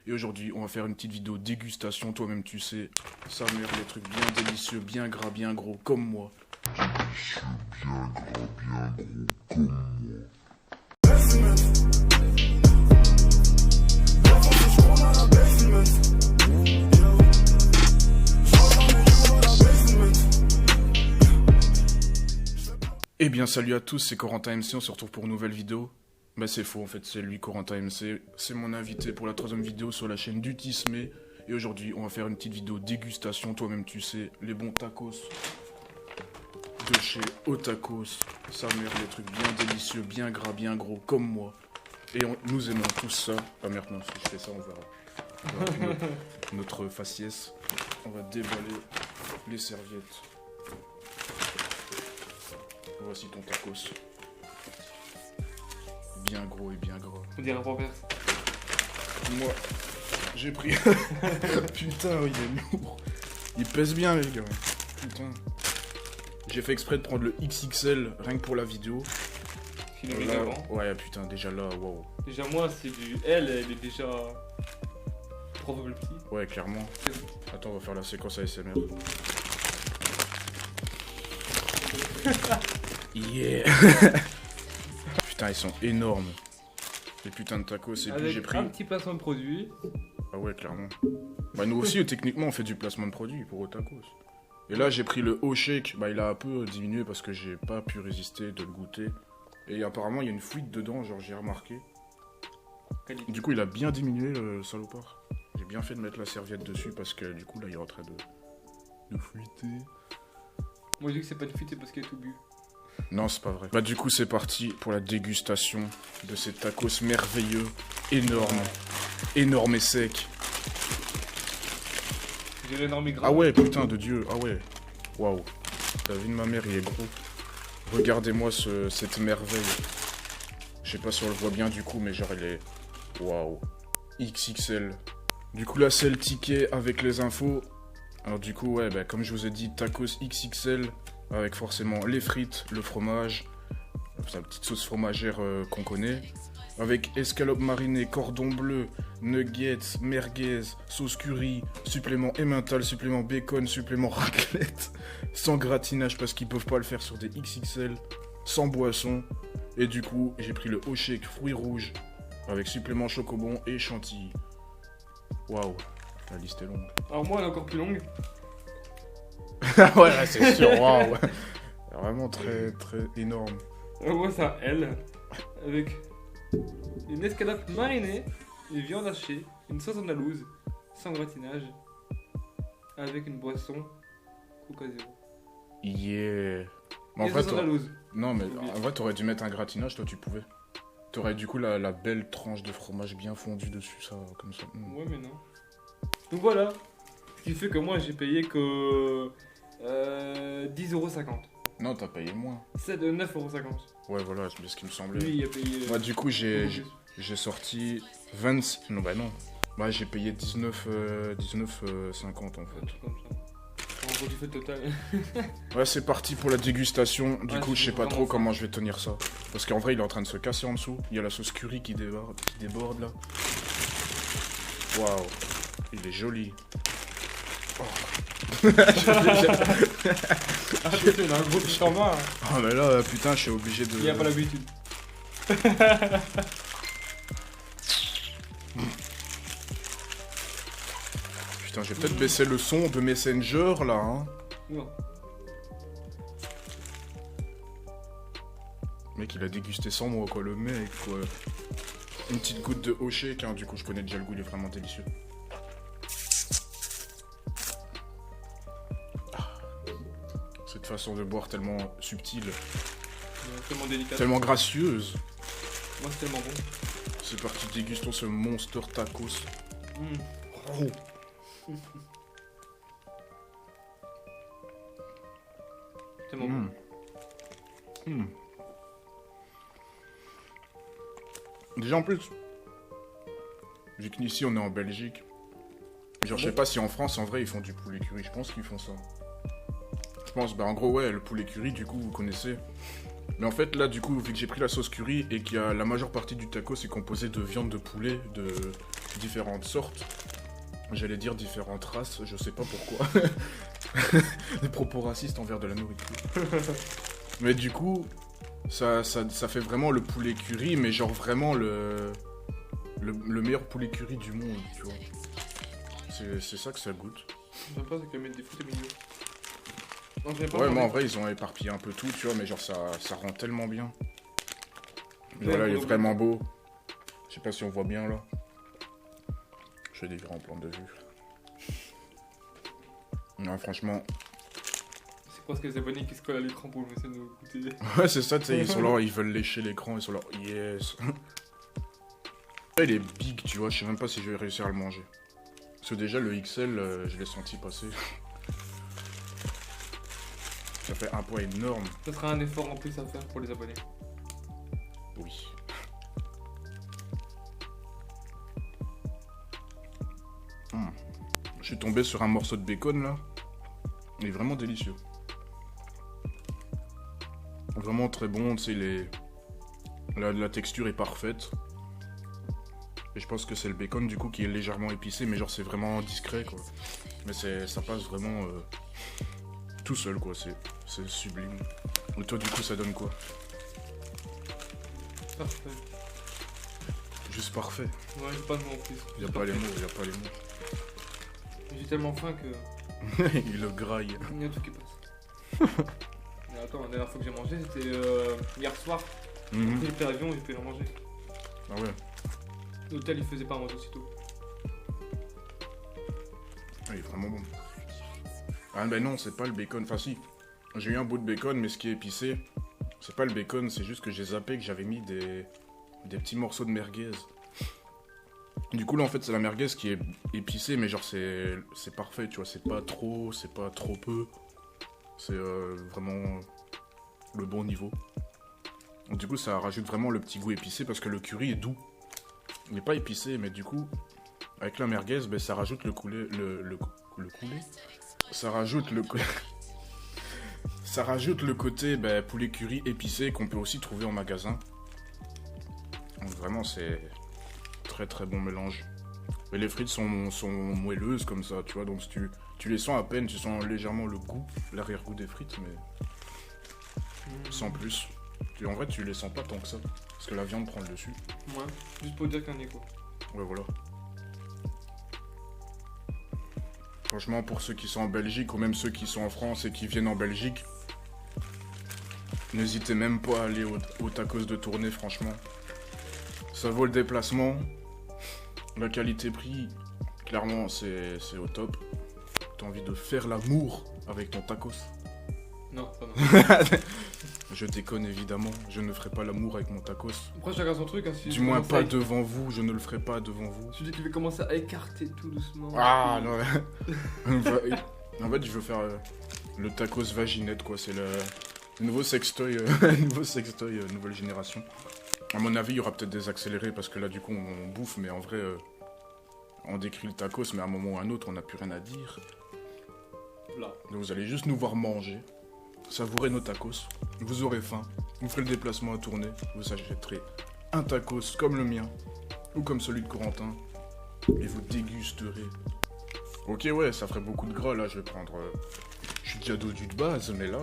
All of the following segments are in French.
Et aujourd'hui, on va faire une petite vidéo dégustation. Toi-même, tu sais, ça mère des trucs bien délicieux, bien gras, bien gros, comme moi. Bien gras, bien gros, comme moi. Eh bien, salut à tous, c'est Corentin MC, on se retrouve pour une nouvelle vidéo. Bah c'est faux, en fait, c'est lui, Corentin MC. C'est mon invité pour la 3e vidéo sur la chaîne d'Utisme. Et aujourd'hui, on va faire une petite vidéo dégustation. Toi-même, tu sais, les bons tacos de chez Otacos. Ça mère des trucs bien délicieux, bien gras, bien gros, comme moi. Et nous aimons tous ça. Ah merde, non, si je fais ça, on verra. Notre faciès. On va déballer les serviettes. Voici ton tacos. Bien gros et bien gras. On dirait un pampers. Moi, j'ai pris... Putain, il est lourd. Il pèse bien, les gars. Putain. J'ai fait exprès de prendre le XXL, rien que pour la vidéo. Il est déjà grand. Ouais, putain, déjà là, waouh. Déjà moi, c'est du L, elle est déjà 3 fois plus petit. Ouais, clairement. Attends, on va faire la séquence ASMR. Yeah. Putain, ils sont énormes. Les putains de tacos, et puis j'ai Avec pris... un petit placement de produit. Ah ouais, clairement. Bah nous aussi, techniquement, on fait du placement de produit pour Otacos. Et là, j'ai pris le O-Shake. Bah il a un peu diminué parce que j'ai pas pu résister de le goûter. Et apparemment, il y a une fuite dedans, genre j'ai remarqué. Qualité. Du coup, il a bien diminué, le salopard. J'ai bien fait de mettre la serviette dessus parce que du coup, là, il est en train de fuiter. Moi, je dis que c'est pas une fuite, c'est parce qu'elle est tout bu. Non, c'est pas vrai. Bah du coup, c'est parti pour la dégustation de ces tacos merveilleux, énormes, énormes et secs. J'ai l'énorme gras. Ah ouais, putain de Dieu, ah ouais. Waouh. La vie de ma mère, il est gros. Regardez-moi cette merveille. Je sais pas si on le voit bien du coup, mais genre il est... Waouh. XXL. Du coup là, c'est le ticket avec les infos. Alors du coup, ouais, bah, comme je vous ai dit, tacos XXL. Avec forcément les frites, le fromage. La petite sauce fromagère qu'on connaît. Avec escalope marinée, cordon bleu, nuggets, merguez, sauce curry, supplément emmental, supplément bacon, supplément raclette, sans gratinage parce qu'ils peuvent pas le faire sur des XXL, sans boisson. Et du coup, j'ai pris le O-Shake fruits rouges avec supplément chocobon et chantilly. Waouh, la liste est longue. Alors moi, elle est encore plus longue. Ouais, là, c'est sûr, waouh. Vraiment très, très énorme. Moi, c'est un L. Avec une escalope marinée, une viande hachée, une sauce andalouse, sans gratinage, avec une boisson Coca Zéro. Yeah. Mais en Et vrai, sauce andalouse. non, mais en vrai, t'aurais dû mettre un gratinage, toi, tu pouvais. T'aurais du coup la belle tranche de fromage bien fondue dessus, ça, comme ça. Ouais, mais non. Donc voilà. Ce qui fait que moi, j'ai payé que 10,50€. Non, t'as payé moins. C'est de 9,50€. Ouais, voilà, c'est bien ce qui me semblait. Lui, il a payé. Moi, du coup, j'ai sorti 26... Non, bah non. Bah, j'ai payé 19,50 en fait. Comme ça. En gros, tu fais le total. Ouais, c'est parti pour la dégustation. Du Ouais, coup, je sais c'est pas vraiment trop ça. comment je vais tenir ça. Parce qu'en vrai, il est en train de se casser en dessous. Il y a la sauce curry qui déborde là. Waouh. Il est joli. Oh. Ah, putain, il a un gros truc en main. Ah, mais là, putain, je suis obligé de... Il n'y a pas l'habitude. Putain, je vais peut-être baisser le son de Messenger là, hein. Non. Mec, il a dégusté sans moi, quoi, le mec, quoi. Une petite goutte de O-Shake, hein, du coup, je connais déjà le goût, il est vraiment délicieux. Ah. Cette façon de boire tellement subtile, Tellement délicat. tellement gracieuse. Moi, c'est tellement bon. C'est parti, dégustons ce monster tacos. Mm. Oh. Tellement Mm. bon. Mm. Déjà en plus, vu qu'ici on est en Belgique, genre je sais pas si en France en vrai ils font du poulet curry, je pense qu'ils font ça. Je pense, bah en gros ouais, le poulet curry du coup vous connaissez. Mais en fait là du coup, vu que j'ai pris la sauce curry et qu'il y a la majeure partie du taco c'est composé de viande de poulet, différentes sortes. J'allais dire différentes races, je sais pas pourquoi. Des propos racistes envers de la nourriture. Mais du coup, ça fait vraiment le poulet curry, mais genre vraiment le meilleur poulet curry du monde, tu vois. C'est ça que ça goûte. J'aime pas, c'est qu'elle met des fruits et milieu. Non, je n'ai pas Ouais, mangé. moi en vrai, ils ont éparpillé un peu tout, tu vois, mais genre ça rend tellement bien. Ouais, Voilà, il est ouais. vraiment beau. Je sais pas si on voit bien là. Je fais des grands plans de vue. Non, franchement. C'est presque les abonnés qui se collent à l'écran pour essayer de nous goûter. Ouais, c'est ça, tu sais, ils sont là, ils veulent lécher l'écran, ils sont là, yes. Il est big, tu vois, je sais même pas si je vais réussir à le manger. Parce que déjà, le XL, je l'ai senti passer. Ça fait un poids énorme. Ça sera un effort en plus à faire pour les abonnés. Oui. Je suis tombé sur un morceau de bacon là. Il est vraiment délicieux. Vraiment très bon, tu sais, la texture est parfaite. Et je pense que c'est le bacon du coup qui est légèrement épicé, mais genre c'est vraiment discret quoi. Mais ça passe vraiment tout seul quoi, c'est sublime. Et toi du coup ça donne quoi? Parfait. Juste parfait. Ouais, j'ai pas de mots en plus. Y a pas les mots, y a pas les mots. J'ai tellement faim que Il le graille. il y a tout qui passe. Mais attends, la dernière fois que j'ai mangé, c'était hier soir. Mhm. J'ai pris l'avion et j'ai pu en manger. Ah ouais. L'hôtel, il faisait pas manger aussitôt. Ah, il est vraiment bon. Ah ben non, c'est pas le bacon. Enfin si, j'ai eu un bout de bacon, mais ce qui est épicé, c'est pas le bacon, c'est juste que j'ai zappé que j'avais mis des petits morceaux de merguez. Du coup là en fait c'est la merguez qui est épicée, mais genre c'est parfait, tu vois, c'est pas trop peu. C'est vraiment le bon niveau. Du coup ça rajoute vraiment le petit goût épicé parce que le curry est doux. Il n'est pas épicé, mais du coup avec la merguez, ben, ça rajoute le coulé, le coulé. Ça rajoute le ça rajoute le côté ben, poulet curry épicé qu'on peut aussi trouver en magasin. Donc vraiment c'est très très bon mélange. Et les frites sont moelleuses comme ça, tu vois, donc si tu les sens à peine, tu sens légèrement le goût, l'arrière-goût des frites, mais sans plus. En vrai tu les sens pas tant que ça, parce que la viande prend le dessus. Ouais, juste pour dire qu'un est quoi. Ouais voilà. Franchement, pour ceux qui sont en Belgique, ou même ceux qui sont en France et qui viennent en Belgique, n'hésitez même pas à aller au tacos de Tournai, franchement. Ça vaut le déplacement. La qualité-prix, clairement, c'est au top. T'as envie de faire l'amour avec ton tacos? Non, pas non. Je déconne évidemment, je ne ferai pas l'amour avec mon tacos. Après, chacun son truc. Hein, si Du je moins commence pas à- devant vous, je ne le ferai pas devant vous. Celui qui veut commencer à écarter tout doucement. Ah non, en fait je veux faire le tacos vaginette quoi, c'est le nouveau sextoy, nouvelle génération. À mon avis il y aura peut-être des accélérés parce que là du coup on bouffe, mais en vrai on décrit le tacos, mais à un moment ou à un autre on n'a plus rien à dire. Là. Donc vous allez juste nous voir manger, savourer nos tacos, vous aurez faim, vous ferez le déplacement à Tournai, vous achèterez un tacos comme le mien ou comme celui de Corentin et vous dégusterez. Ok ouais, ça ferait beaucoup de gras là, je vais prendre... Je suis déjà dodu de base, mais là,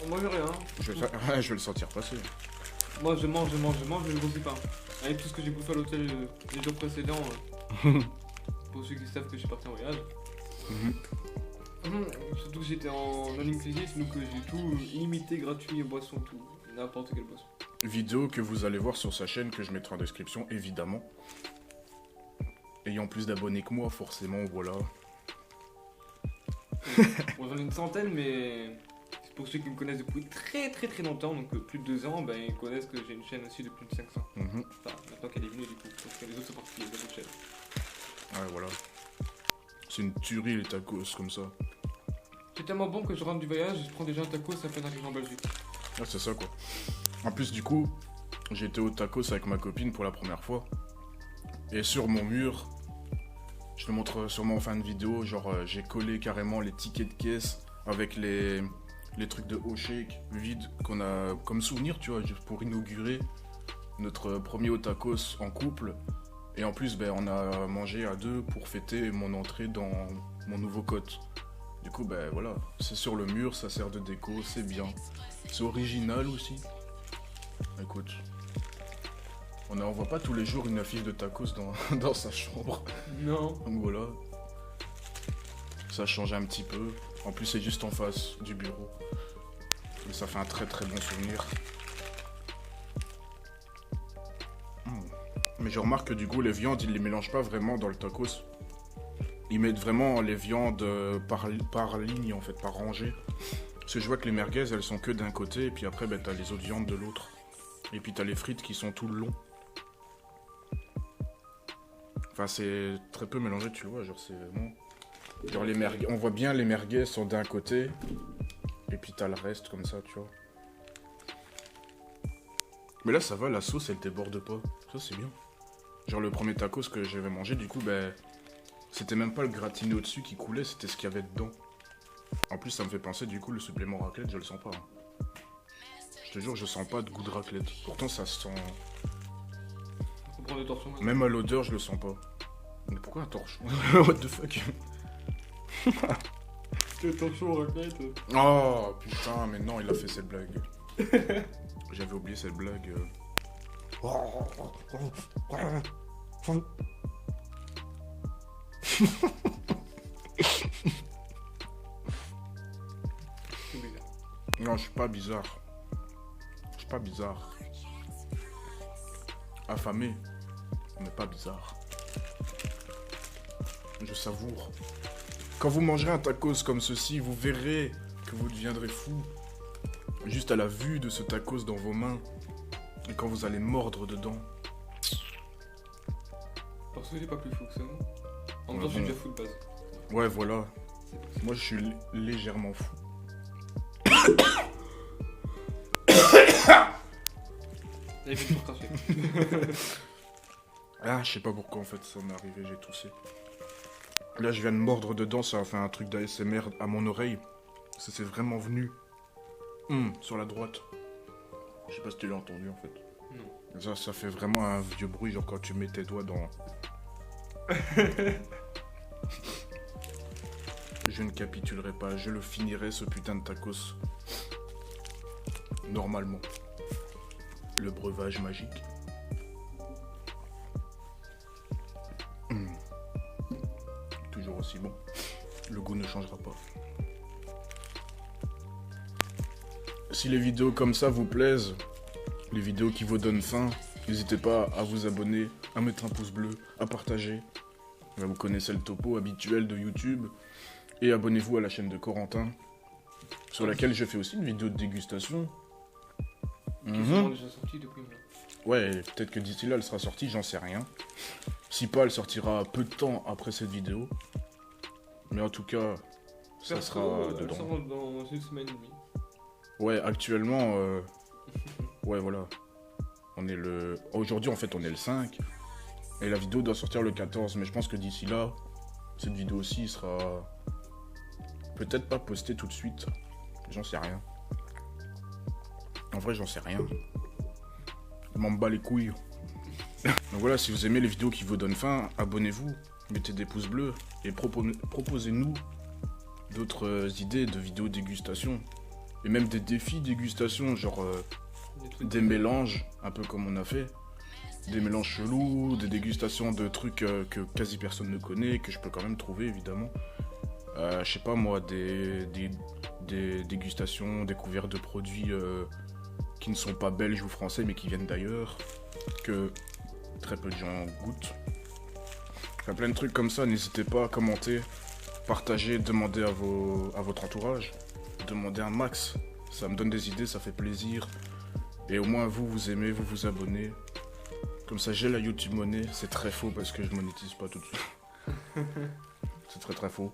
On mange rien. je vais le sentir passer. Moi, je mange, je ne grossis pas. Avec tout ce que j'ai bouffé à l'hôtel les jours précédents, pour ceux qui savent que je suis parti en voyage. Surtout que j'étais en non-inclusif, donc j'ai tout illimité, gratuit, boisson, tout. N'importe quelle boisson. Vidéo que vous allez voir sur sa chaîne, que je mettrai en description, évidemment. Ayant plus d'abonnés que moi, forcément, voilà. Bon, j'en ai une centaine, mais c'est pour ceux qui me connaissent depuis très très très longtemps, donc plus de 2 ans, ben, ils connaissent que j'ai une chaîne aussi de plus de 500. Mhm. Enfin, maintenant qu'elle est venue du coup, parce que les autres sont partis, les autres chaînes. Ouais, voilà. C'est une tuerie les tacos comme ça. C'est tellement bon que je rentre du voyage, je prends déjà un taco, ça fait d'arriver en Belgique. Ah, c'est ça quoi. En plus, du coup, j'ai été au tacos avec ma copine pour la première fois. Et sur mon mur, je te montre sûrement en fin de vidéo, genre j'ai collé carrément les tickets de caisse avec les trucs de haut shake vides qu'on a comme souvenir, tu vois, juste pour inaugurer notre premier au tacos en couple. Et en plus, ben, on a mangé à deux pour fêter mon entrée dans mon nouveau cote. Du coup, ben voilà, c'est sur le mur, ça sert de déco, c'est bien. C'est original aussi. Écoute, on voit pas tous les jours une affiche de tacos dans sa chambre. Non. Donc voilà. Ça change un petit peu. En plus, c'est juste en face du bureau. Et ça fait un très très bon souvenir. Mais je remarque que du coup, les viandes, ils les mélangent pas vraiment dans le tacos. Ils mettent vraiment les viandes par ligne, en fait, par rangée. Parce que je vois que les merguez, elles sont que d'un côté, et puis après, ben, t'as les autres viandes de l'autre. Et puis t'as les frites qui sont tout le long. Enfin, c'est très peu mélangé, tu vois, genre c'est vraiment... Genre les merguez, on voit bien les merguez sont d'un côté, et puis t'as le reste comme ça, tu vois. Mais là, ça va, la sauce, elle déborde pas. Ça, c'est bien. Genre le premier tacos que j'avais mangé, du coup, ben... C'était même pas le gratiné au-dessus qui coulait, c'était ce qu'il y avait dedans. En plus, ça me fait penser, du coup, le supplément raclette, je le sens pas. Hein. Je te jure, je sens pas de goût de raclette. Pourtant, ça sent... On prend des torchons. Même à l'odeur, je le sens pas. Mais pourquoi un torchon? What the fuck? Des torchons raclette. Oh, putain, mais non, il a fait cette blague. J'avais oublié cette blague. C'est bizarre. Non, je suis pas bizarre. Je suis pas bizarre. Affamé, mais pas bizarre. Je savoure. Quand vous mangerez un tacos comme ceci, vous verrez que vous deviendrez fou. Juste à la vue de ce tacos dans vos mains. Et quand vous allez mordre dedans. Parce que j'ai pas plus fou que ça. En même Ouais, temps, je suis bon. déjà fou de base. Ouais, voilà. Moi, je suis légèrement fou. Il fait tout cracher. Ah, je sais pas pourquoi en fait ça m'est arrivé, j'ai toussé. Là, je viens de mordre dedans, ça a fait un truc d'ASMR à mon oreille. Ça s'est vraiment venu. Sur la droite. Je sais pas si tu l'as entendu en fait. Non. Ça fait vraiment un vieux bruit, genre quand tu mets tes doigts dans... Je ne capitulerai pas, je le finirai ce putain de tacos. Normalement. Le breuvage magique. Toujours aussi bon. Le goût ne changera pas. Si les vidéos comme ça vous plaisent, les vidéos qui vous donnent faim, n'hésitez pas à vous abonner, à mettre un pouce bleu, à partager. Vous connaissez le topo habituel de YouTube. Et abonnez-vous à la chaîne de Corentin, sur laquelle je fais aussi une vidéo de dégustation. Qui sont déjà sortis depuis. Ouais, peut-être que d'ici là, elle sera sortie, j'en sais rien. Si pas, elle sortira peu de temps après cette vidéo. Mais en tout cas, ça sera Elle dedans. sort dans une semaine et demie. Ouais, actuellement, ouais, voilà. On est le... Aujourd'hui, en fait, on est le 5. Et la vidéo doit sortir le 14. Mais je pense que d'ici là, cette vidéo aussi sera... Peut-être pas postée tout de suite. J'en sais rien. En vrai, j'en sais rien. Je m'en bats les couilles. Donc voilà, si vous aimez les vidéos qui vous donnent faim, abonnez-vous, mettez des pouces bleus et proposez-nous d'autres idées de vidéos dégustation. Et même des défis dégustation, genre des mélanges, un peu comme on a fait. Des mélanges chelous, des dégustations de trucs que quasi personne ne connaît, que je peux quand même trouver évidemment. Je sais pas moi, des dégustations, découvertes de produits qui ne sont pas belges ou français mais qui viennent d'ailleurs, que très peu de gens goûtent. Il y a plein de trucs comme ça, n'hésitez pas à commenter, partager, demander à votre entourage, demander un max, ça me donne des idées, ça fait plaisir. Et au moins vous aimez, vous vous abonnez. Comme ça j'ai la YouTube monnaie, c'est très faux parce que je monétise pas tout de suite. C'est très très faux.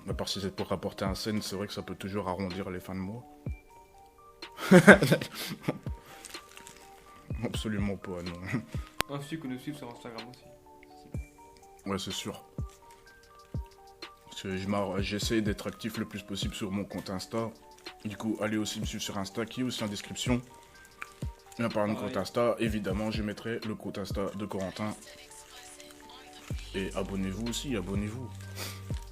À part si c'est pour rapporter un cent, c'est vrai que ça peut toujours arrondir les fins de mois. Absolument pas, non. Ainsi que nous suivre sur Instagram aussi. Ouais, c'est sûr. Parce que j'essaie d'être actif le plus possible sur mon compte Insta. Du coup, allez aussi me suivre sur Insta, qui est aussi en description. Et en parlant de compte Insta, évidemment, je mettrai le compte Insta de Corentin Et abonnez-vous aussi, abonnez-vous.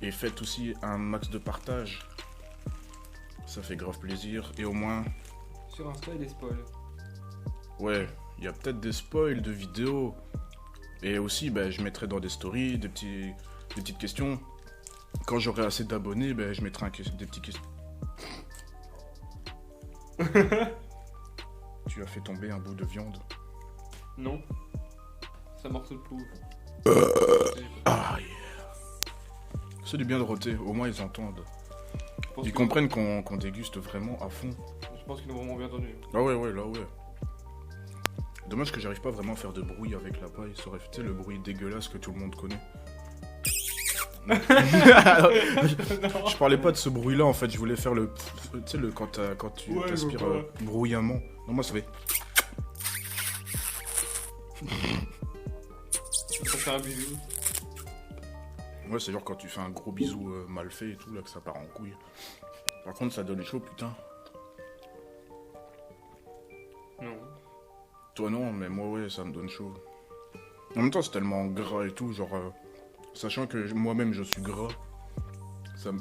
Et faites aussi un max de partage. Ça fait grave plaisir. Et au moins, Sur Insta, il est spoil. ouais, il y a peut-être des spoils de vidéos. Et aussi, ben, je mettrai dans des stories des petites questions. Quand j'aurai assez d'abonnés, ben, je mettrai des petites questions. Tu as fait tomber un bout de viande. Non. C'est un morceau de plouf. Ah, yeah. C'est du bien de roter, au moins ils entendent. Je pense Ils que- comprennent qu'on déguste vraiment à fond. Je pense qu'ils l'ont vraiment bien entendu. Ah ouais, ouais, là, ouais. Dommage que j'arrive pas vraiment à faire de bruit avec la paille. Ça aurait fait, tu sais, le bruit dégueulasse que tout le monde connaît. Je parlais pas de ce bruit-là, en fait. Je voulais faire le... Tu sais, quand tu Ouais, t'aspires je vois pas. bruyamment. Non, moi, ça fait... Ça fait un bisou. Ouais, c'est genre quand tu fais un gros bisou mal fait et tout, là, que ça part en couille. Par contre, ça donne chaud, putain. Non. Toi, non, mais moi, ouais, ça me donne chaud. En même temps, c'est tellement gras et tout, genre... sachant que moi-même, je suis gras, ça me...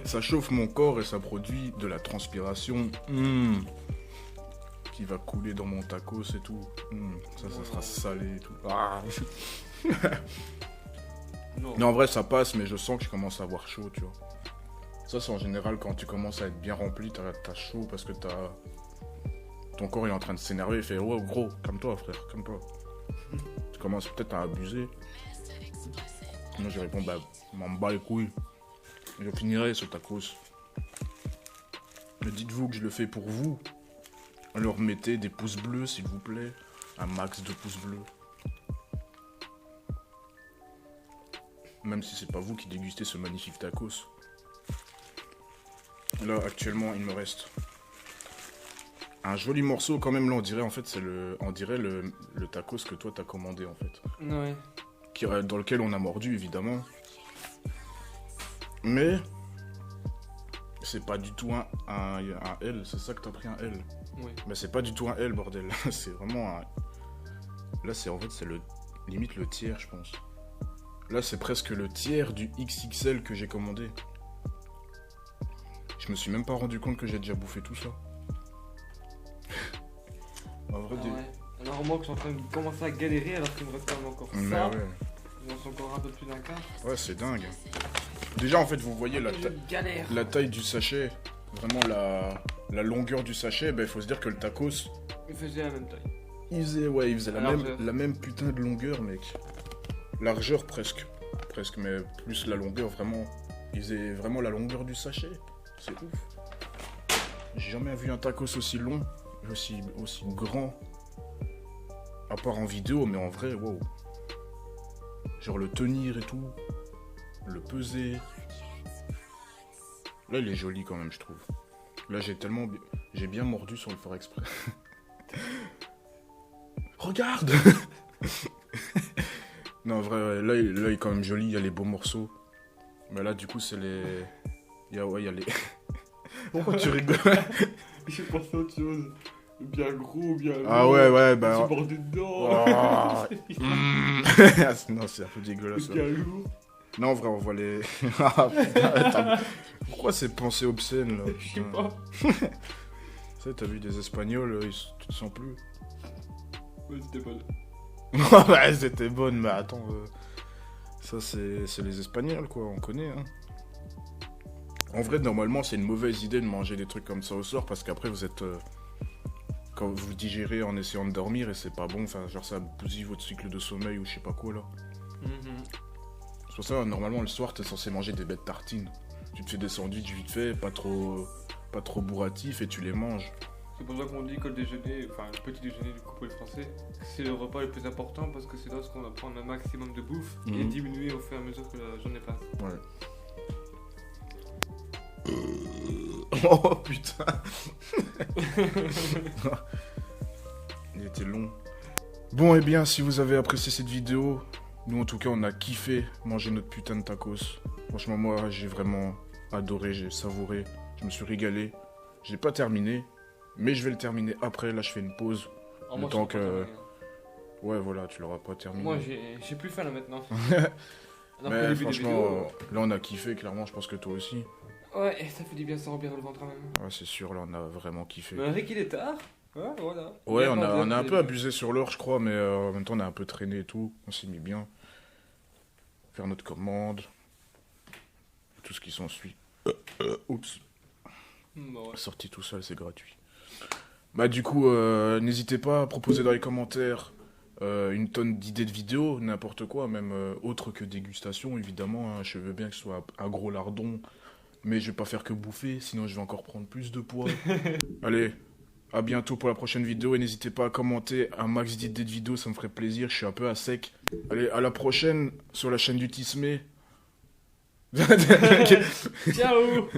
ça chauffe mon corps et ça produit de la transpiration qui va couler dans mon tacos et tout. Ça sera salé et tout. Ah. Non. Mais en vrai, ça passe, mais je sens que je commence à avoir chaud, tu vois. Ça, c'est en général quand tu commences à être bien rempli, t'as chaud parce que ton corps est en train de s'énerver. Il fait, ouais, gros, calme-toi, frère, calme-toi. Tu commences peut-être à abuser. Moi, je réponds, bah, m'en bats les couilles. Je finirai ce tacos. Mais dites-vous que je le fais pour vous. Alors mettez des pouces bleus, s'il vous plaît. Un max de pouces bleus. Même si c'est pas vous qui dégustez ce magnifique tacos. Là, actuellement, il me reste un joli morceau. Quand même, là, on dirait, en fait, on dirait le tacos que toi, t'as commandé, en fait. Ouais. Dans lequel on a mordu, évidemment. Mais c'est pas du tout un L, c'est ça que t'as pris, un L. Ouais. Mais c'est pas du tout un L, bordel. C'est vraiment un... Là, c'est en fait, c'est limite le tiers, je pense. Là, c'est presque le tiers du XXL que j'ai commandé. Je me suis même pas rendu compte que j'ai déjà bouffé tout ça. En vrai, Ouais. Alors moi que je suis en train de commencer à galérer alors qu'il me reste quand même encore Mais ça. ouais. J'en suis encore un peu plus d'un quart. Ouais, c'est dingue. Déjà, en fait, vous voyez Je galère. la taille du sachet, vraiment la longueur du sachet, ben, il faut se dire que le tacos, Il faisait la même taille. il faisait la même putain de longueur, mec. Largeur presque, mais plus la longueur, vraiment. Il faisait vraiment la longueur du sachet. C'est ouf. J'ai jamais vu un tacos aussi long, aussi grand. À part en vidéo, mais en vrai, wow. Genre le tenir et tout. Le peser. Là, il est joli quand même, je trouve. Là, j'ai bien mordu sur le faire exprès. Regarde. Non, en vrai, ouais, là, il est quand même joli, il y a les beaux morceaux. Mais là, du coup, c'est les... il y a les... Pourquoi tu rigoles? J'ai pensé à autre chose. Bien gros, bien long. Ah ouais, bah... J'ai mordu dedans. Oh. Non, c'est un peu dégueulasse. Bien lourd. Non, en vrai, on voit les... Ah, putain, attends. Pourquoi ces pensées obscènes, là? Je sais Putain. pas. Tu sais, t'as vu des Espagnols, tu te sens plus. Ouais, c'était pas Ouais, c'était bonne, mais attends... Ça, c'est les Espagnols, quoi, on connaît, hein. En vrai, normalement, c'est une mauvaise idée de manger des trucs comme ça au soir, parce qu'après, vous êtes... quand vous digérez en essayant de dormir, et c'est pas bon, enfin, genre, ça bousille votre cycle de sommeil, ou je sais pas quoi, là. C'est pour ça, normalement, le soir, t'es censé manger des bêtes tartines. Tu te fais des sandwichs vite fait, pas trop bourratifs, et tu les manges. C'est pour ça qu'on dit que le déjeuner, enfin le petit déjeuner du coup pour les Français, c'est le repas le plus important parce que c'est là qu'on va prendre un maximum de bouffe et Mhm. diminuer au fur et à mesure que la journée passe. Ouais. Oh putain. Il était long. Bon, et bien, si vous avez apprécié cette vidéo, nous en tout cas, on a kiffé manger notre putain de tacos. Franchement, moi, j'ai vraiment adoré, j'ai savouré, je me suis régalé. J'ai pas terminé, mais je vais le terminer après. Là, je fais une pause. Alors, Le moi, temps je suis que- content, Ouais, voilà, tu l'auras pas terminé. Moi, j'ai plus faim là maintenant. Alors Mais qu'au début des franchement, vidéos, là on a kiffé, clairement, je pense que toi aussi. ouais, ça fait du bien de se remplir le ventre quand même. Ouais, c'est sûr, là on a vraiment kiffé. Malgré qu'il est tard, ouais, voilà. Ouais, Il y on a 20 un heures, peu abusé sur l'heure, je crois, mais en même temps on a un peu traîné et tout. On s'est mis bien. Faire notre commande. Tout ce qui s'ensuit. Oups. Bah ouais. Sorti tout seul, c'est gratuit. Bah du coup, n'hésitez pas à proposer dans les commentaires une tonne d'idées de vidéos, n'importe quoi, même autre que dégustation, évidemment. Hein. Je veux bien que ce soit un gros lardon, mais je vais pas faire que bouffer, sinon je vais encore prendre plus de poids. Allez, à bientôt pour la prochaine vidéo, et n'hésitez pas à commenter un max d'idées de vidéos, ça me ferait plaisir, je suis un peu à sec. Allez, à la prochaine sur la chaîne du Tismé. Ciao